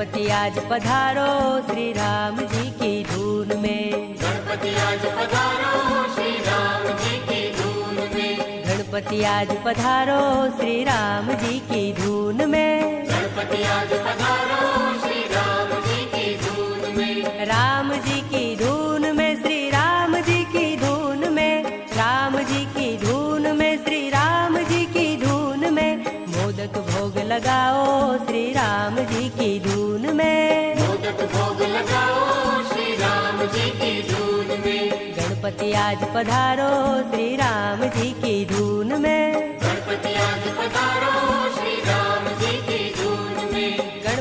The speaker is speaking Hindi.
गणपति आज पधारो श्री राम जी की धून में। गणपति आज पधारो श्री राम जी की धून में। गणपति आज पधारो श्री राम जी की धून में। गणपति आज पधारो श्री राम जी की धून में। राम जी की धून में श्री राम जी की धून में। राम जी की धून में श्री राम जी की धून में। मोदक भोग लगाओ श्री राम जी की धून में। मोदक भोग लगाओ श्री राम जी की धून में। गणपति आज पधारो श्री राम जी की धून में। गणपति आज पधारो श्री